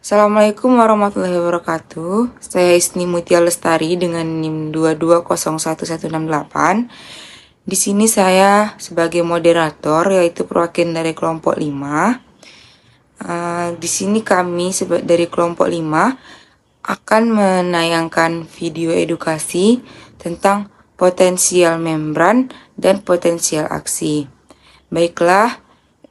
Assalamualaikum warahmatullahi wabarakatuh. Saya Isni Mutia Lestari dengan NIM 22011168. Di sini saya sebagai moderator, yaitu perwakilan dari kelompok 5. Di sini kami dari kelompok 5 akan menayangkan video edukasi tentang potensial membran dan potensial aksi. Baiklah,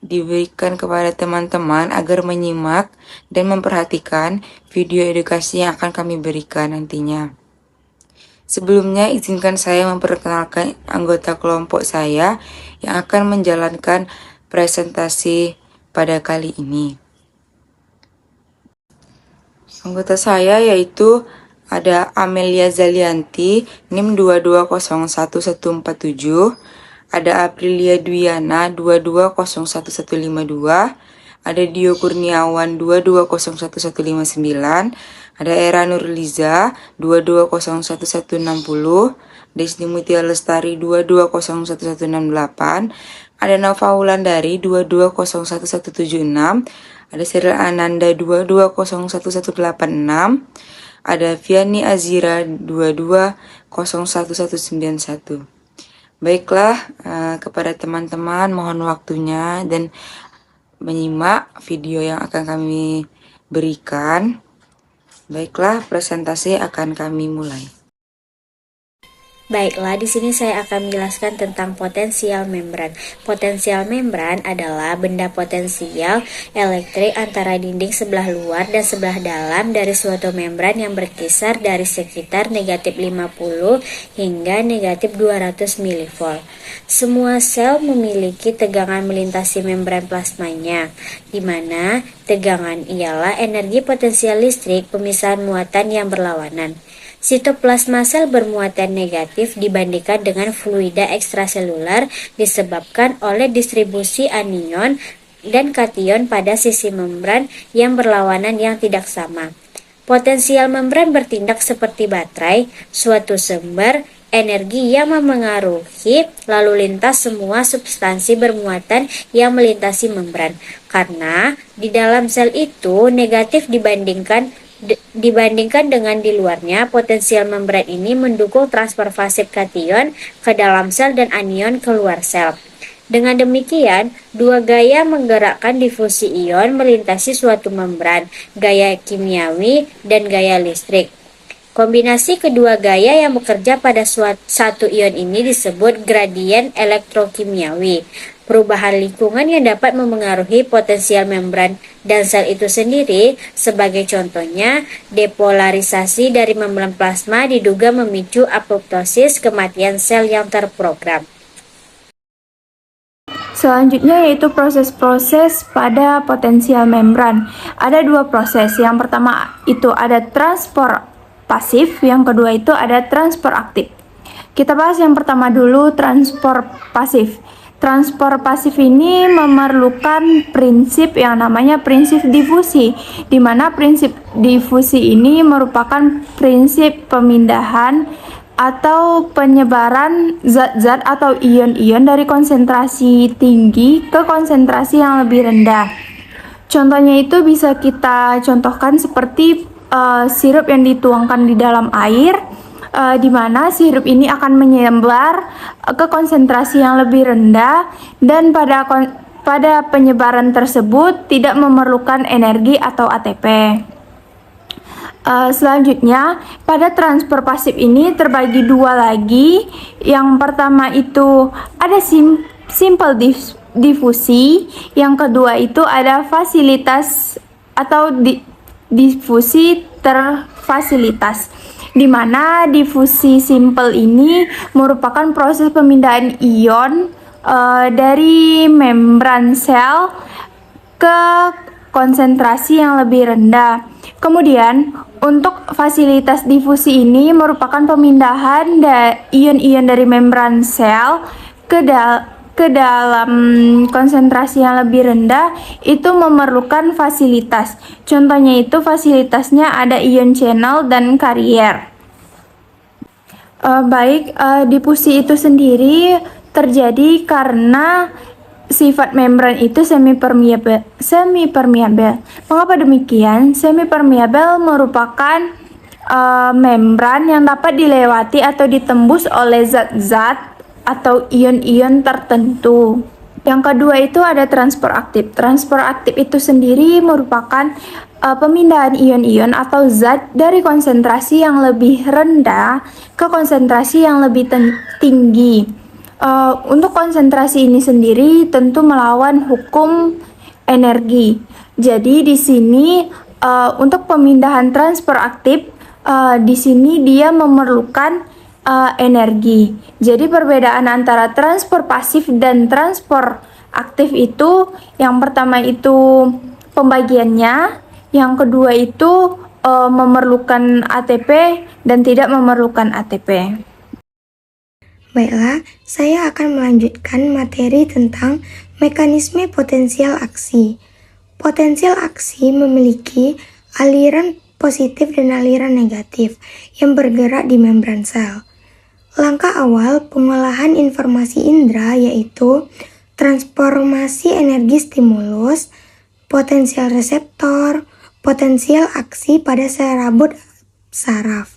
diberikan kepada teman-teman agar menyimak dan memperhatikan video edukasi yang akan kami berikan nantinya. Sebelumnya, izinkan saya memperkenalkan anggota kelompok saya yang akan menjalankan presentasi pada kali ini. Anggota saya yaitu ada Amelia Zalianti, NIM 22011147, ada Aprilia Dwiana 22011152, ada Dio Kurniawan 22011159, ada Era Nurliza 22011160, Desni Mutia Lestari 22011168, ada Nova Wulandari 22011176, ada Cyril Ananda 22011186, ada Viani Azira 22011191. Baiklah, kepada teman-teman mohon waktunya dan menyimak video yang akan kami berikan. Baiklah, presentasi akan kami mulai. Baiklah, di sini saya akan menjelaskan tentang potensial membran. Potensial membran adalah benda potensial elektrik antara dinding sebelah luar dan sebelah dalam dari suatu membran yang berkisar dari sekitar negatif 50 hingga negatif 200 mV. Semua sel memiliki tegangan melintasi membran plasmanya, di mana tegangan ialah energi potensial listrik pemisahan muatan yang berlawanan. Sitoplasma sel bermuatan negatif dibandingkan dengan fluida ekstraselular disebabkan oleh distribusi anion dan kation pada sisi membran yang berlawanan yang tidak sama. Potensial membran bertindak seperti baterai, suatu sumber energi yang memengaruhi lalu lintas semua substansi bermuatan yang melintasi membran. Karena di dalam sel itu negatif dibandingkan dengan di luarnya, potensial membran ini mendukung transfer fase kation ke dalam sel dan anion keluar sel. Dengan demikian, dua gaya menggerakkan difusi ion melintasi suatu membran, gaya kimiawi dan gaya listrik. Kombinasi kedua gaya yang bekerja pada satu ion ini disebut gradien elektrokimiawi. Perubahan lingkungan yang dapat memengaruhi potensial membran dan sel itu sendiri. Sebagai contohnya, depolarisasi dari membran plasma diduga memicu apoptosis, kematian sel yang terprogram. Selanjutnya yaitu proses-proses pada potensial membran. Ada dua proses. Yang pertama itu ada transport pasif, yang kedua itu ada transport aktif. Kita bahas yang pertama dulu, transport pasif. Transport pasif ini memerlukan prinsip yang namanya prinsip difusi, di mana prinsip difusi ini merupakan prinsip pemindahan atau penyebaran zat-zat atau ion-ion dari konsentrasi tinggi ke konsentrasi yang lebih rendah. Contohnya itu bisa kita contohkan seperti sirup yang dituangkan di dalam air, di mana sirup ini akan menyebar ke konsentrasi yang lebih rendah dan pada penyebaran tersebut tidak memerlukan energi atau ATP. Selanjutnya, pada transfer pasif ini terbagi dua lagi. Yang pertama itu ada simple difusi, yang kedua itu ada fasilitas atau difusi terfasilitas, di mana difusi simple ini merupakan proses pemindahan ion dari membran sel ke konsentrasi yang lebih rendah. Kemudian, untuk fasilitas difusi ini merupakan pemindahan ion-ion dari membran sel ke dalam konsentrasi yang lebih rendah, itu memerlukan fasilitas. Contohnya itu fasilitasnya ada ion channel dan karier. Difusi itu sendiri terjadi karena sifat membran itu semi permeable. Mengapa demikian? Semi permeable merupakan membran yang dapat dilewati atau ditembus oleh zat-zat atau ion-ion tertentu. Yang kedua itu ada transport aktif. Transport aktif itu sendiri merupakan pemindahan ion-ion atau zat dari konsentrasi yang lebih rendah ke konsentrasi yang lebih tinggi. Untuk konsentrasi ini sendiri tentu melawan hukum energi. Jadi di sini untuk pemindahan transfer aktif di sini dia memerlukan energi. Jadi perbedaan antara transfer pasif dan transfer aktif itu yang pertama itu pembagiannya, yang kedua itu memerlukan ATP dan tidak memerlukan ATP. Baiklah, saya akan melanjutkan materi tentang mekanisme potensial aksi. Potensial aksi memiliki aliran positif dan aliran negatif yang bergerak di membran sel. Langkah awal pengolahan informasi indera yaitu transformasi energi stimulus, potensial reseptor, potensial aksi pada sel rambut saraf.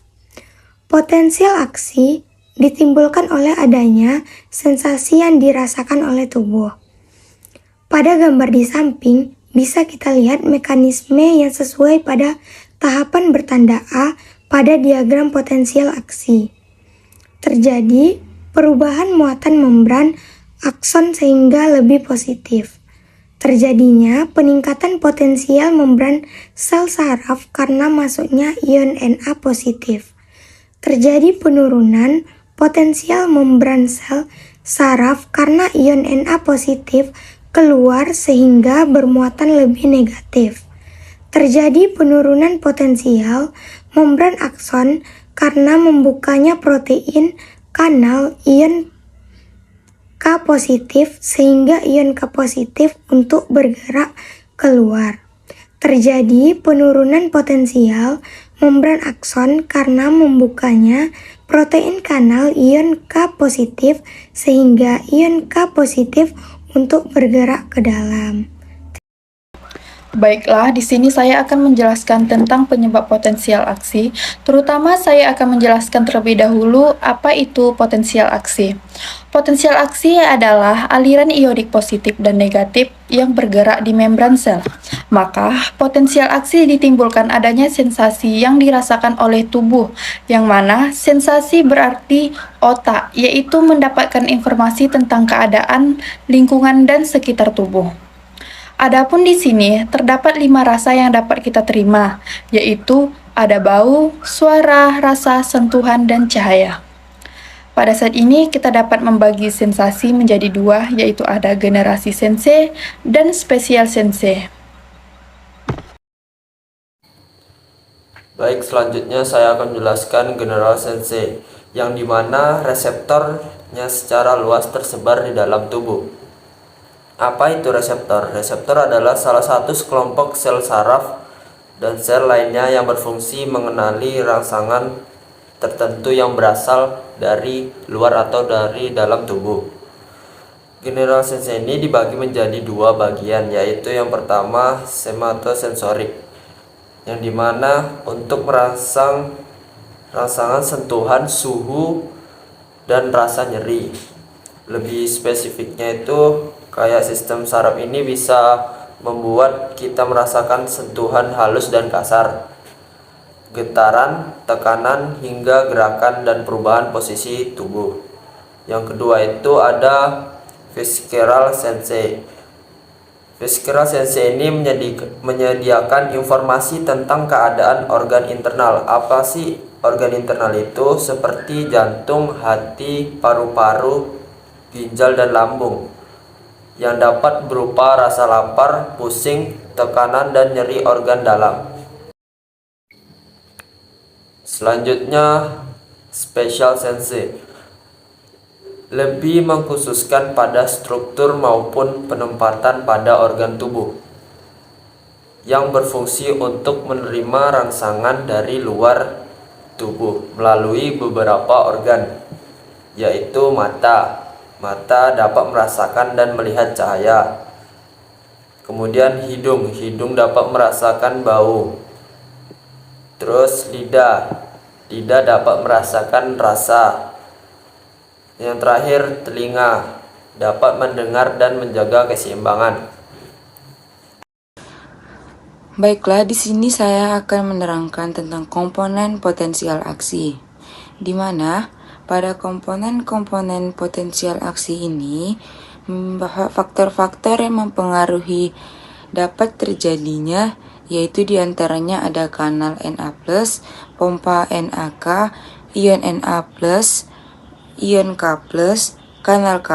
Potensial aksi ditimbulkan oleh adanya sensasi yang dirasakan oleh tubuh. Pada gambar di samping, bisa kita lihat mekanisme yang sesuai pada tahapan bertanda A pada diagram potensial aksi. Terjadi perubahan muatan membran akson sehingga lebih positif. Terjadinya peningkatan potensial membran sel saraf karena masuknya ion Na positif. Terjadi penurunan potensial membran sel saraf karena ion Na positif keluar sehingga bermuatan lebih negatif. Terjadi penurunan potensial membran akson karena membukanya protein kanal ion K positif sehingga ion K positif untuk bergerak keluar. Terjadi penurunan potensial membran akson karena membukanya protein kanal ion K positif sehingga ion K positif untuk bergerak ke dalam. Baiklah, di sini saya akan menjelaskan tentang penyebab potensial aksi. Terutama saya akan menjelaskan terlebih dahulu apa itu potensial aksi. Potensial aksi adalah aliran ionik positif dan negatif yang bergerak di membran sel. Maka, potensial aksi ditimbulkan adanya sensasi yang dirasakan oleh tubuh, yang mana sensasi berarti otak, yaitu mendapatkan informasi tentang keadaan, lingkungan, dan sekitar tubuh. Adapun di sini terdapat 5 rasa yang dapat kita terima, yaitu ada bau, suara, rasa, sentuhan, dan cahaya. Pada saat ini kita dapat membagi sensasi menjadi 2, yaitu ada generasi sense dan spesial sense. Baik, selanjutnya saya akan menjelaskan general sense, yang dimana reseptornya secara luas tersebar di dalam tubuh. Apa itu reseptor? Reseptor adalah salah satu sekelompok sel saraf dan sel lainnya yang berfungsi mengenali rangsangan tertentu yang berasal dari luar atau dari dalam tubuh. General sense ini dibagi menjadi 2 bagian, yaitu yang pertama somatosensorik, yang dimana untuk merangsang rangsangan sentuhan, suhu, dan rasa nyeri. Lebih spesifiknya itu kayak sistem saraf ini bisa membuat kita merasakan sentuhan halus dan kasar, getaran, tekanan, hingga gerakan dan perubahan posisi tubuh. Yang kedua itu ada visceral sense. Visceral sense ini menyediakan informasi tentang keadaan organ internal. Apa sih organ internal itu? Seperti jantung, hati, paru-paru, ginjal, dan lambung, yang dapat berupa rasa lapar, pusing, tekanan, dan nyeri organ dalam. Selanjutnya, spatial sense lebih mengkhususkan pada struktur maupun penempatan pada organ tubuh yang berfungsi untuk menerima rangsangan dari luar tubuh melalui beberapa organ, yaitu mata, Mata dapat merasakan dan melihat cahaya. Kemudian hidung dapat merasakan bau. Terus lidah dapat merasakan rasa. Yang terakhir, telinga dapat mendengar dan menjaga keseimbangan. Baiklah, di sini saya akan menerangkan tentang komponen potensial aksi, di mana pada komponen-komponen potensial aksi ini faktor-faktor yang mempengaruhi dapat terjadinya, yaitu diantaranya ada kanal Na+, pompa NaK, ion Na+, ion K+, kanal K+,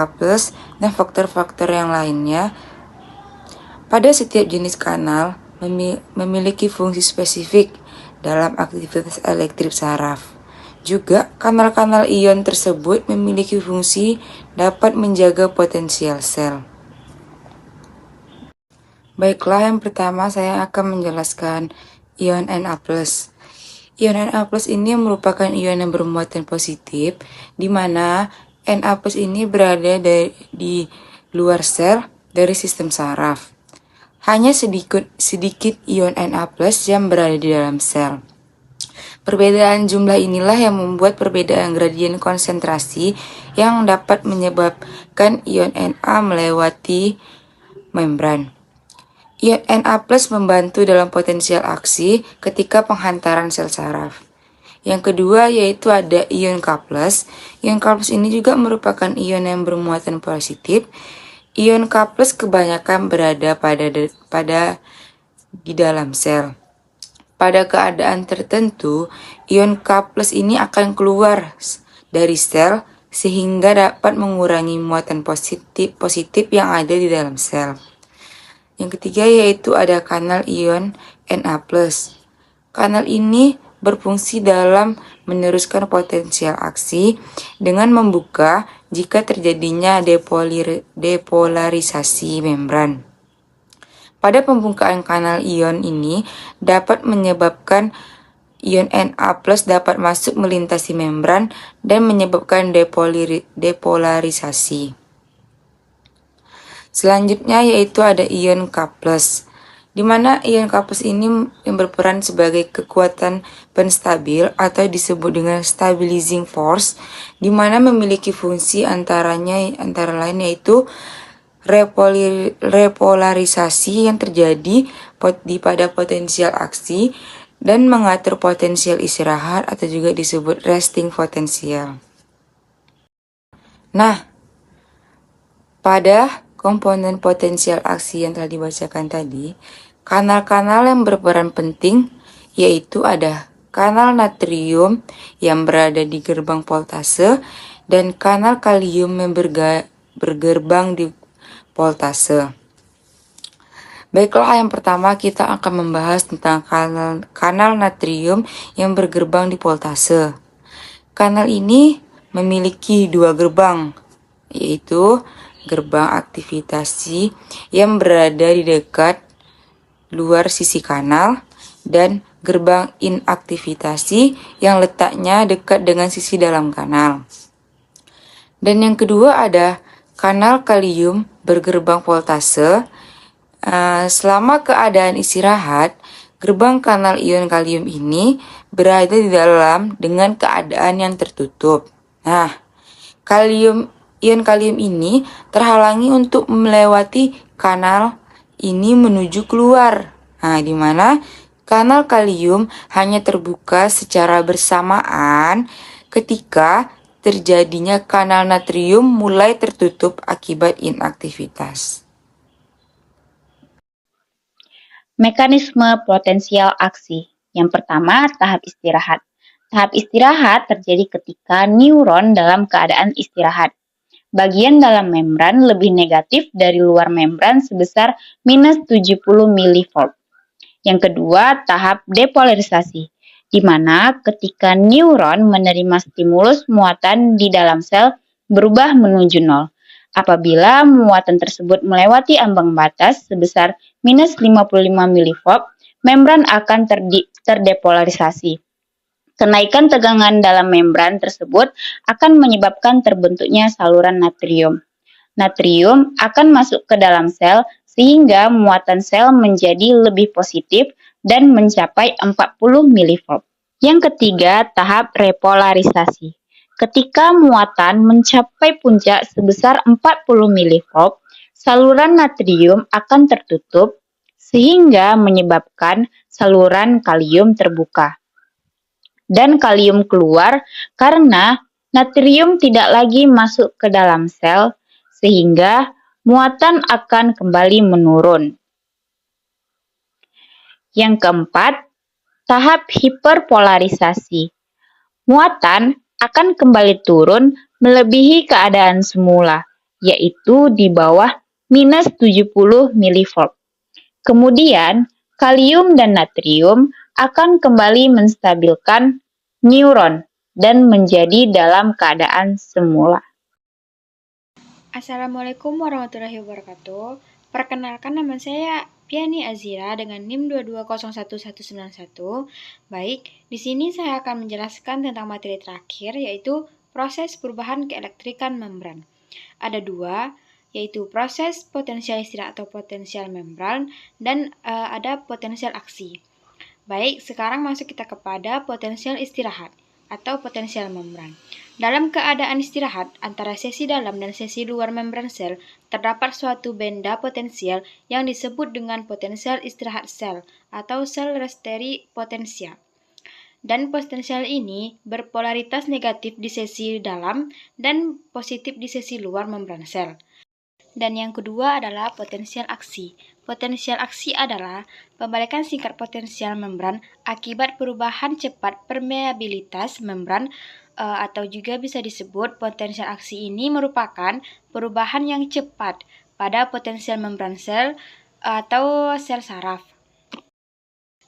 dan faktor-faktor yang lainnya. Pada setiap jenis kanal memiliki fungsi spesifik dalam aktivitas elektrik saraf. Juga, kanal-kanal ion tersebut memiliki fungsi dapat menjaga potensial sel. Baiklah, yang pertama saya akan menjelaskan ion Na+. Ion Na+ ini merupakan ion yang bermuatan positif, di mana Na+ ini berada di luar sel dari sistem saraf. Hanya sedikit ion Na+ yang berada di dalam sel. Perbedaan jumlah inilah yang membuat perbedaan gradien konsentrasi yang dapat menyebabkan ion Na melewati membran. Ion Na+ membantu dalam potensial aksi ketika penghantaran sel saraf. Yang kedua yaitu ada ion K+. Ion K+ ini juga merupakan ion yang bermuatan positif. Ion K+ kebanyakan berada di dalam sel. Pada keadaan tertentu, ion K+ ini akan keluar dari sel sehingga dapat mengurangi muatan positif yang ada di dalam sel. Yang ketiga yaitu ada kanal ion Na+. Kanal ini berfungsi dalam meneruskan potensial aksi dengan membuka jika terjadinya depolarisasi membran. Pada pembukaan kanal ion ini dapat menyebabkan ion Na+ dapat masuk melintasi membran dan menyebabkan depolarisasi. Selanjutnya yaitu ada ion K+, di mana ion K+ ini yang berperan sebagai kekuatan penstabil atau disebut dengan stabilizing force, di mana memiliki fungsi antara lain yaitu repolarisasi yang terjadi pada potensial aksi dan mengatur potensial istirahat atau juga disebut resting potensial. Nah, pada komponen potensial aksi yang telah dibacakan tadi, kanal-kanal yang berperan penting yaitu ada kanal natrium yang berada di gerbang voltase dan kanal kalium yang bergerbang di voltase. Baiklah, yang pertama kita akan membahas tentang kanal natrium yang bergerbang di voltase. Kanal ini memiliki dua gerbang, yaitu gerbang aktivitasi yang berada di dekat luar sisi kanal dan gerbang inaktivitasi yang letaknya dekat dengan sisi dalam kanal. Dan yang kedua ada kanal kalium bergerbang voltase. Selama keadaan istirahat, gerbang kanal ion kalium ini berada di dalam dengan keadaan yang tertutup. Nah, ion kalium ini terhalangi untuk melewati kanal ini menuju keluar. Nah, di mana kanal kalium hanya terbuka secara bersamaan ketika terjadinya kanal natrium mulai tertutup akibat inaktivitas. Mekanisme potensial aksi. Yang pertama, tahap istirahat. Tahap istirahat terjadi ketika neuron dalam keadaan istirahat. Bagian dalam membran lebih negatif dari luar membran sebesar minus 70 mV. Yang kedua, tahap depolarisasi, di mana ketika neuron menerima stimulus muatan di dalam sel berubah menuju nol. Apabila muatan tersebut melewati ambang batas sebesar minus 55 mV, membran akan terdepolarisasi. Kenaikan tegangan dalam membran tersebut akan menyebabkan terbentuknya saluran natrium. Natrium akan masuk ke dalam sel sehingga muatan sel menjadi lebih positif dan mencapai 40 mV. Yang ketiga, tahap repolarisasi. Ketika muatan mencapai puncak sebesar 40 mV, saluran natrium akan tertutup sehingga menyebabkan saluran kalium terbuka dan kalium keluar karena natrium tidak lagi masuk ke dalam sel sehingga muatan akan kembali menurun. Yang keempat, tahap hiperpolarisasi. Muatan akan kembali turun melebihi keadaan semula, yaitu di bawah minus 70 mV. Kemudian, kalium dan natrium akan kembali menstabilkan neuron dan menjadi dalam keadaan semula. Assalamualaikum warahmatullahi wabarakatuh. Perkenalkan, nama saya Piani Azira dengan NIM 2201191. Baik, di sini saya akan menjelaskan tentang materi terakhir, yaitu proses perubahan keelektrikan membran. Ada dua, yaitu proses potensial istirahat atau potensial membran dan ada potensial aksi. Baik, sekarang masuk kita kepada potensial istirahat atau potensial membran. Dalam keadaan istirahat antara sesi dalam dan sesi luar membran sel, terdapat suatu benda potensial yang disebut dengan potensial istirahat sel atau sel resteri potensial. Dan potensial ini berpolaritas negatif di sesi dalam dan positif di sesi luar membran sel. Dan yang kedua adalah potensial aksi. Potensial aksi adalah pembalikan singkat potensial membran akibat perubahan cepat permeabilitas membran atau juga bisa disebut potensial aksi ini merupakan perubahan yang cepat pada potensial membran sel atau sel saraf.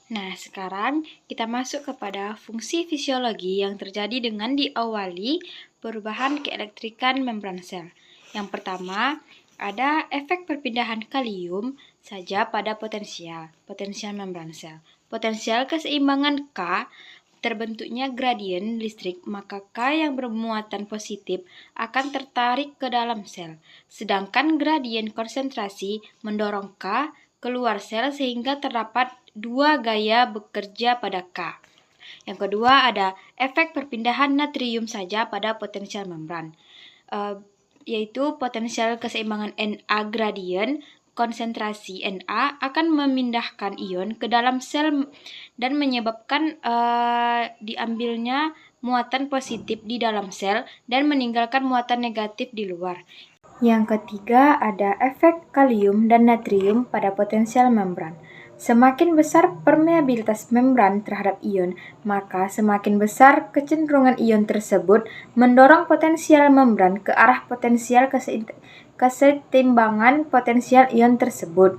Nah, sekarang kita masuk kepada fungsi fisiologi yang terjadi dengan diawali perubahan keelektrikan membran sel. Yang pertama, ada efek perpindahan kalium saja pada potensial membran sel. Potensial keseimbangan K terbentuknya gradien listrik, maka K yang bermuatan positif akan tertarik ke dalam sel. Sedangkan gradien konsentrasi mendorong K keluar sel sehingga terdapat dua gaya bekerja pada K. Yang kedua ada efek perpindahan natrium saja pada potensial membran. Yaitu potensial keseimbangan Na gradien konsentrasi Na akan memindahkan ion ke dalam sel dan menyebabkan diambilnya muatan positif di dalam sel dan meninggalkan muatan negatif di luar. Yang ketiga ada efek kalium dan natrium pada potensial membran. Semakin besar permeabilitas membran terhadap ion, maka semakin besar kecenderungan ion tersebut mendorong potensial membran ke arah potensial kesetimbangan potensial ion tersebut.